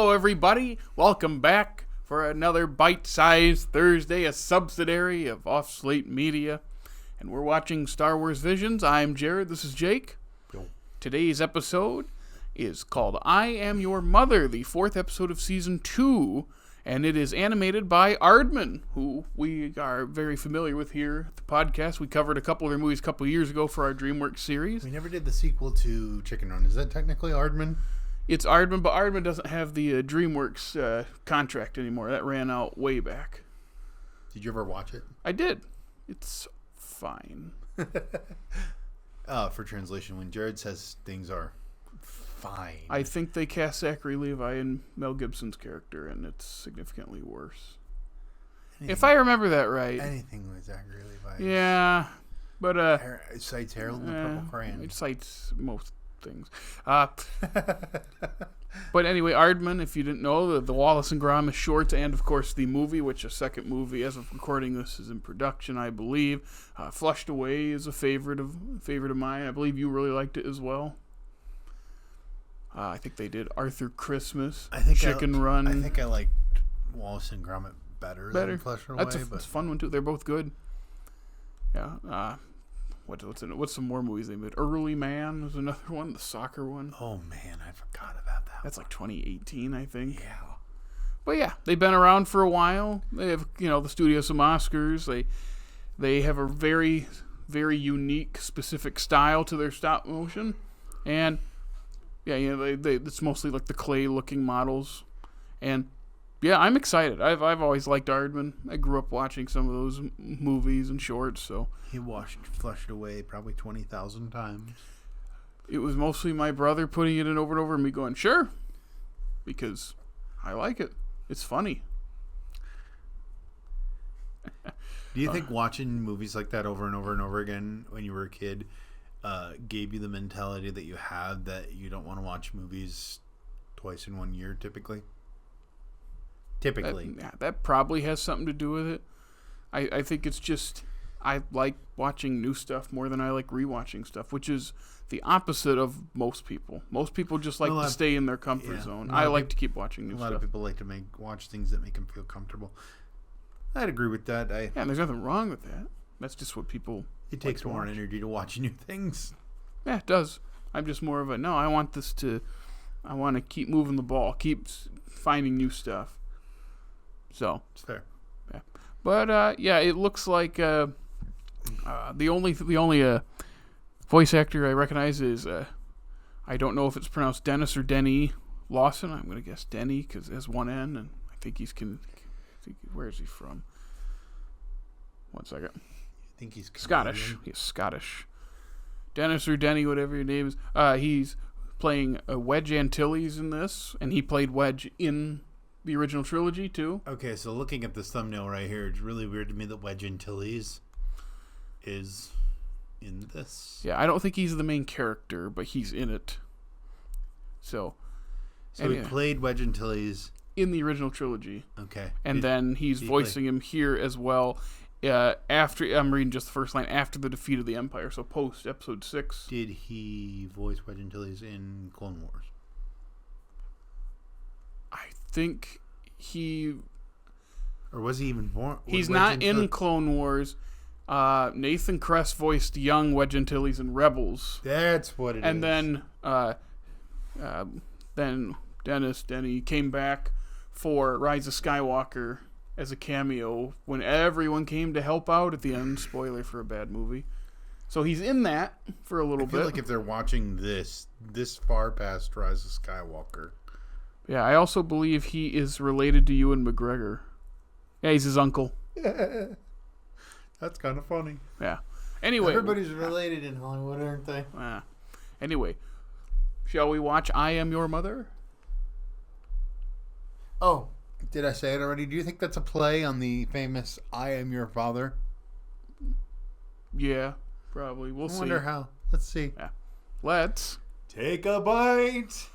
Hello, everybody. Welcome back for another bite-sized Thursday, a subsidiary of Off Slate Media. And we're watching Star Wars Visions. I'm Jared. This is Jake. Yo. Today's episode is called I Am Your Mother, the fourth episode of Season 2. And it is animated by Aardman, who we are very familiar with here at the podcast. We covered a couple of their movies a couple of years ago for our DreamWorks series. We never did the sequel to Chicken Run. Is that technically Aardman? It's Aardman, but Aardman doesn't have the DreamWorks contract anymore. That ran out way back. Did you ever watch it? I did. It's fine. For translation, when Jared says things are fine. I think they cast Zachary Levi in Mel Gibson's character, and it's significantly worse. If I remember that right. Anything with Zachary Levi. Yeah, but It cites Harold and the Purple Crayon. It cites most things. But anyway, Aardman, if you didn't know, the Wallace and Gromit shorts, and of course the movie, which a second movie as of recording this is in production, I believe. Flushed Away is a favorite of mine. I believe you really liked it as well. I think they did Arthur Christmas, Chicken Run. I think I liked Wallace and Gromit better. Than Flushed Away. It's a fun one too. They're both good. Yeah. What's in it? What's some more movies they made? Early Man was another one, the soccer one. Oh man, I forgot about that. That's like 2018, I think. Yeah. But yeah, they've been around for a while. They have, the studio some Oscars. They have a very, very unique, specific style to their stop motion, and it's mostly like the clay-looking models, and yeah, I'm excited. I've always liked Aardman. I grew up watching some of those movies and shorts, so. He watched Flushed Away probably 20,000 times. It was mostly my brother putting it in over and over and me going, sure, because I like it. It's funny. Do you think watching movies like that over and over and over again when you were a kid gave you the mentality that you had that you don't want to watch movies twice in 1 year typically? That probably has something to do with it. I think it's just I like watching new stuff more than I like rewatching stuff, which is the opposite of most people. Most people just like to stay in their comfort zone. I like to keep watching new stuff. A lot of people like to watch things that make them feel comfortable. I'd agree with that. And there's nothing wrong with that. That's just what people It takes more energy to watch new things. Yeah, it does. I'm just more of I want to keep moving the ball, keep finding new stuff. So it's fair. Yeah. But it looks like the only voice actor I recognize is I don't know if it's pronounced Dennis or Denny Lawson. I'm gonna guess Denny because it has one N, and I think where is he from? 1 second. I think he's Scottish. He's Scottish. Dennis or Denny, whatever your name is. He's playing Wedge Antilles in this, and he played Wedge in the original trilogy too. Okay, so looking at this thumbnail right here, it's really weird to me that Wedge Antilles is in this. Yeah, I don't think he's the main character, but he's in it. So he played Wedge Antilles in the original trilogy. Okay. And then he's voicing him here as well. After I'm reading just the first line, after the defeat of the Empire, so post episode 6. Did he voice Wedge Antilles in Clone Wars? I think or was he even born? He's not in Clone Wars. Nathan Kress voiced young Wedge Antilles in Rebels. That's what it is. And then Denny came back for Rise of Skywalker as a cameo when everyone came to help out at the end. Spoiler for a bad movie. So he's in that for a little bit. I feel like if they're watching this far past Rise of Skywalker. Yeah, I also believe he is related to Ewan McGregor. Yeah, he's his uncle. That's kind of funny. Yeah. Anyway. Everybody's related in Hollywood, aren't they? Anyway. Shall we watch I Am Your Mother? Oh, did I say it already? Do you think that's a play on the famous I Am Your Father? Yeah, probably. We'll see. I wonder how. Let's see. Yeah. Let's take a bite.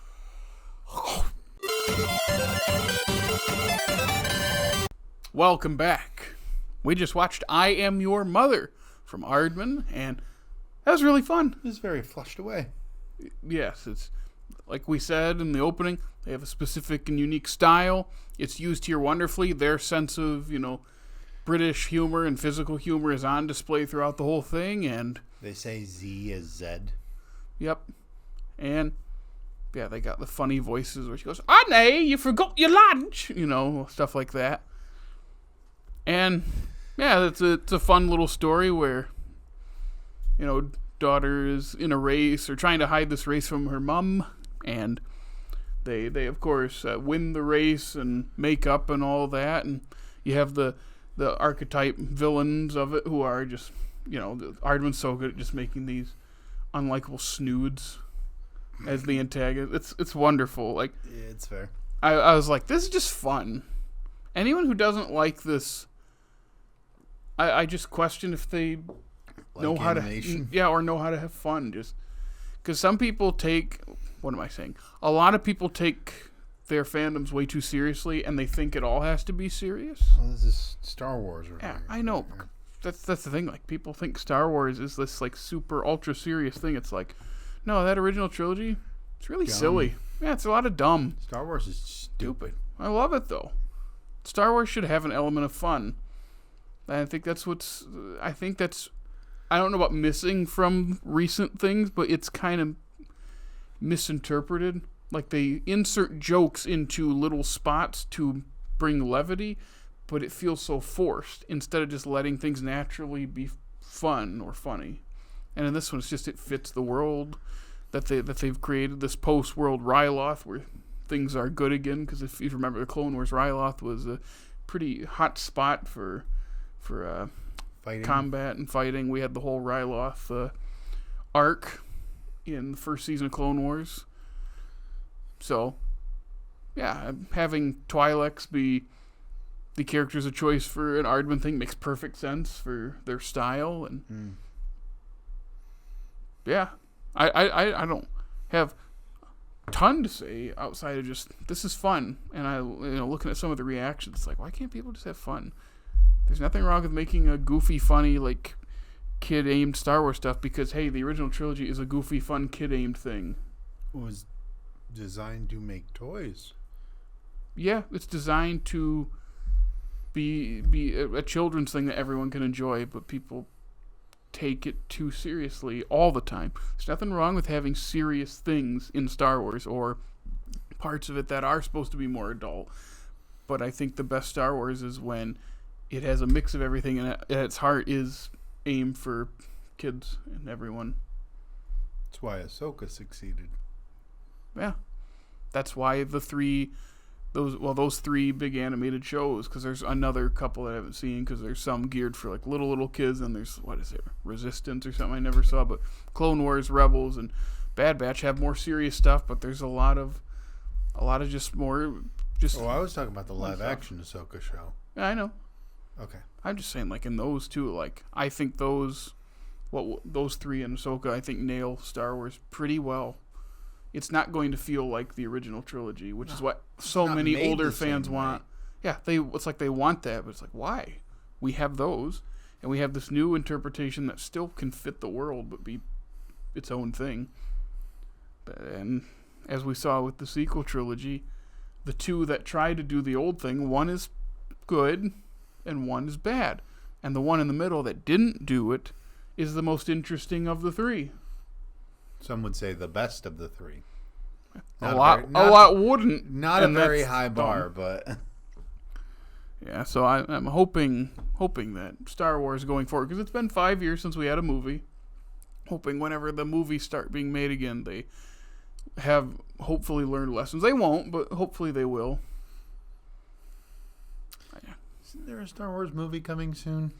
Welcome back. We just watched I Am Your Mother from Aardman, and that was really fun. It was very flushed away. Yes, it's like we said in the opening, they have a specific and unique style. It's used here wonderfully. Their sense of, British humor and physical humor is on display throughout the whole thing, and they say Z as Z. Yep. And yeah, they got the funny voices where she goes, "Honey, you forgot your lunch," stuff like that. And yeah, it's a fun little story where, daughter is in a race or trying to hide this race from her mom, and they of course win the race and make up and all that, and you have the archetype villains of it who are just, Aardman's so good at just making these unlikable snoods as the antagonist. It's wonderful. Like, yeah, it's fair. I was like, this is just fun. Anyone who doesn't like this, I just question if they know how animation? or know how to have fun. Just because some people take, what am I saying? A lot of people take their fandoms way too seriously, and they think it all has to be serious. Well, this is Star Wars. Yeah, I know. That's the thing. Like, people think Star Wars is this like super ultra serious thing. It's like, no, that original trilogy, it's really silly. Yeah, it's a lot of dumb. Star Wars is stupid. I love it though. Star Wars should have an element of fun. And I think that's I don't know about missing from recent things, but it's kind of misinterpreted. Like, they insert jokes into little spots to bring levity, but it feels so forced instead of just letting things naturally be fun or funny. And in this one, it fits the world that they've created, this post-world Ryloth where things are good again. Because if you remember, the Clone Wars Ryloth was a pretty hot spot for combat and fighting. We had the whole Ryloth arc in the first season of Clone Wars. So, yeah, having Twi'leks be the characters of choice for an Aardman thing makes perfect sense for their style. And yeah, I don't have a ton to say outside of just, this is fun. And looking at some of the reactions, it's like, why can't people just have fun? There's nothing wrong with making a goofy, funny, like, kid-aimed Star Wars stuff because, hey, the original trilogy is a goofy, fun, kid-aimed thing. It was designed to make toys. Yeah, it's designed to be a children's thing that everyone can enjoy, but people take it too seriously all the time. There's nothing wrong with having serious things in Star Wars or parts of it that are supposed to be more adult. But I think the best Star Wars is when it has a mix of everything and at its heart is aimed for kids and everyone. That's why Ahsoka succeeded. Yeah. That's why those three big animated shows, because there's another couple that I haven't seen, because there's some geared for like little kids, and there's, what is it, Resistance or something I never saw, but Clone Wars, Rebels, and Bad Batch have more serious stuff, but there's a lot of just more just. Oh, I was talking about the live action Ahsoka show. Yeah, I know. Okay. I'm just saying, like, in those two, like, I think those three and Ahsoka, I think nail Star Wars pretty well. It's not going to feel like the original trilogy, which is what so many older fans want. Yeah, it's like they want that, but it's like, why? We have those, and we have this new interpretation that still can fit the world, but be its own thing. And as we saw with the sequel trilogy, the two that try to do the old thing, one is good and one is bad. And the one in the middle that didn't do it is the most interesting of the three. Some would say the best of the three. A lot wouldn't. Not a very high bar, but yeah. So I'm hoping that Star Wars going forward, because it's been 5 years since we had a movie. Hoping whenever the movies start being made again, they have hopefully learned lessons. They won't, but hopefully they will. Isn't there a Star Wars movie coming soon?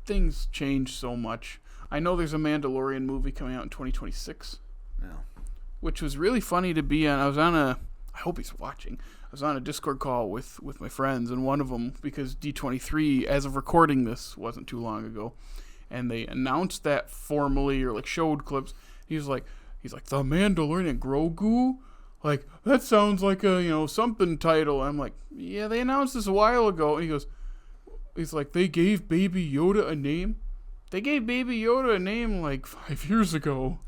Things change so much. I know there's a Mandalorian movie coming out in 2026. No. Which was really funny to be on. I hope he's watching. I was on a Discord call with my friends, and one of them, because D23, as of recording this, wasn't too long ago, and they announced that formally, or like showed clips. He's like, the Mandalorian Grogu? Like, that sounds like a, something title. I'm like, yeah, they announced this a while ago. And he's like, they gave Baby Yoda a name? They gave Baby Yoda a name like 5 years ago.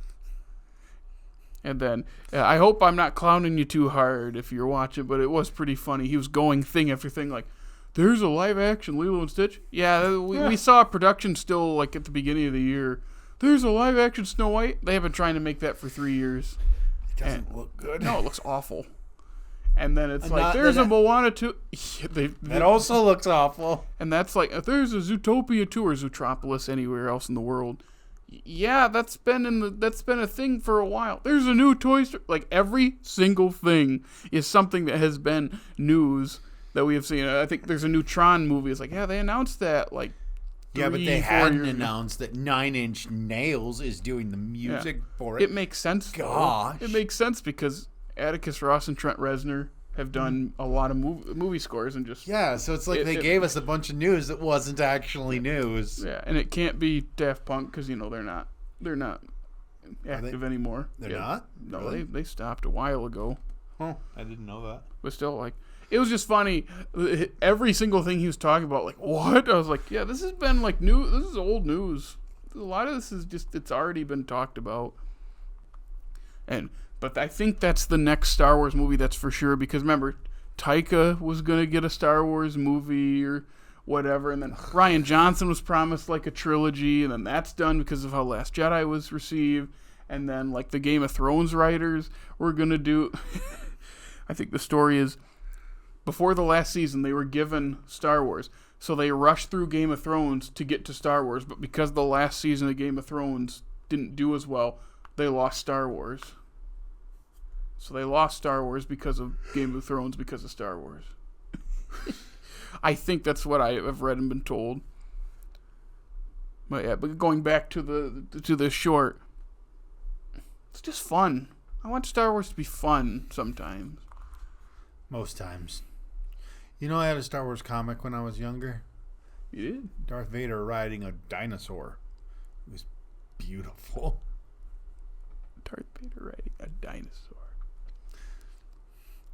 And then, I hope I'm not clowning you too hard if you're watching, but it was pretty funny. He was going thing after thing like, there's a live-action Lilo and Stitch? Yeah, we saw production still, like, at the beginning of the year. There's a live-action Snow White? They have been trying to make that for 3 years. It doesn't look good. No, it looks awful. And then it's like, there's a Moana 2. That also looks awful. And that's like, there's a Zootopia 2 or Zootropolis anywhere else in the world. Yeah, that's been a thing for a while. There's a new Toy Story. Like, every single thing is something that has been news that we have seen. I think there's a new Tron movie. It's like, yeah, they announced that, like, yeah, but they hadn't announced that Nine Inch Nails is doing the music for it. It makes sense. Gosh. It makes sense because Atticus Ross and Trent Reznor have done a lot of movie scores and just... Yeah, so it's like they gave us a bunch of news that wasn't actually news. Yeah, and it can't be Daft Punk because, you know, they're not active anymore. They're not? No, really? they stopped a while ago. Oh, I didn't know that. But still, like, it was just funny. Every single thing he was talking about, like, what? I was like, yeah, this has been, like, new. This is old news. A lot of this is just, it's already been talked about. But I think that's the next Star Wars movie, that's for sure. Because remember, Taika was going to get a Star Wars movie or whatever. And then Rian Johnson was promised, like, a trilogy. And then that's done because of how Last Jedi was received. And then, like, the Game of Thrones writers were going to do... I think the story is, before the last season, they were given Star Wars. So they rushed through Game of Thrones to get to Star Wars. But because the last season of Game of Thrones didn't do as well, they lost Star Wars. So they lost Star Wars because of Game of Thrones because of Star Wars. I think that's what I have read and been told. But yeah, but going back to the short, it's just fun. I want Star Wars to be fun sometimes. Most times. You know, I had a Star Wars comic when I was younger. You did? Darth Vader riding a dinosaur. It was beautiful. Darth Vader riding a dinosaur.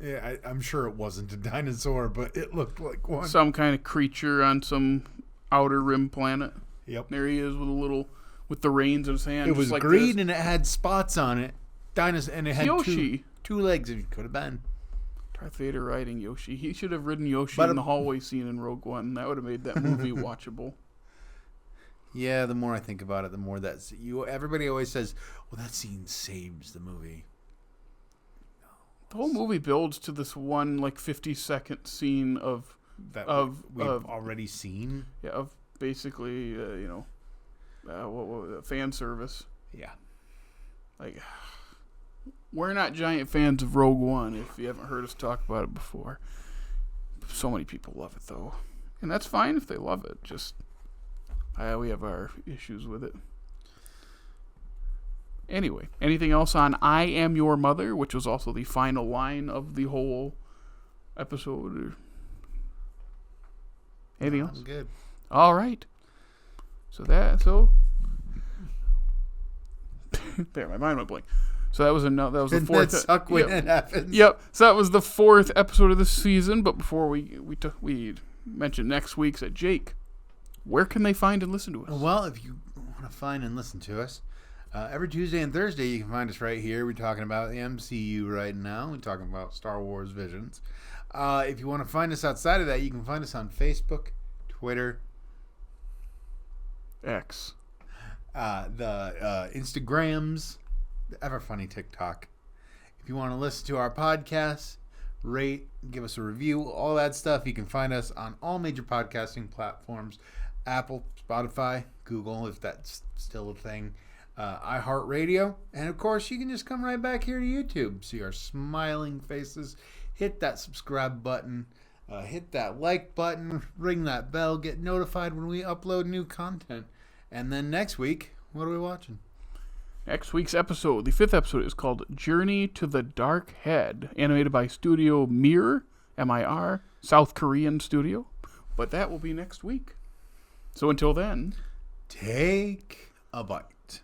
Yeah, I'm sure it wasn't a dinosaur, but it looked like one. Some kind of creature on some outer rim planet. Yep. There he is with the reins in his hand. It was like green this. and it had spots on it. Dinosaur, and it had Yoshi. two legs. It could have been. Darth Vader riding Yoshi. He should have ridden Yoshi in the hallway scene in Rogue One. That would have made that movie watchable. Yeah, the more I think about it, the more that's everybody always says, well, that scene saves the movie. The whole movie builds to this one, like, 50-second scene of we've already seen. Yeah, of basically, fan service. Yeah. Like, we're not giant fans of Rogue One, if you haven't heard us talk about it before. So many people love it, though. And that's fine if they love it. Just, we have our issues with it. Anyway, anything else on I Am Your Mother, which was also the final line of the whole episode? Or anything else? I'm good. All right. There, my mind went blank. So that was the fourth. That suck when it happens. Yep. So that was the fourth episode of this season. But before we mentioned next week's at Jake, where can they find and listen to us? Well, if you want to find and listen to us, every Tuesday and Thursday you can find us right here. We're talking about the MCU right now. We're talking about Star Wars Visions. If you want to find us outside of that, you can find us on Facebook, Twitter, X, the Instagrams, the ever funny TikTok. If you want to listen to our podcast, rate, give us a review, all that stuff, you can find us on all major podcasting platforms: Apple, Spotify, Google, if that's still a thing, iHeartRadio, and of course you can just come right back here to YouTube, see our smiling faces, hit that subscribe button, hit that like button, ring that bell, get notified when we upload new content. And then next week, what are we watching? Next week's episode, the fifth episode, is called Journey to the Dark Head, animated by Studio Mir, M-I-R, South Korean studio. But that will be next week. So until then, take a bite.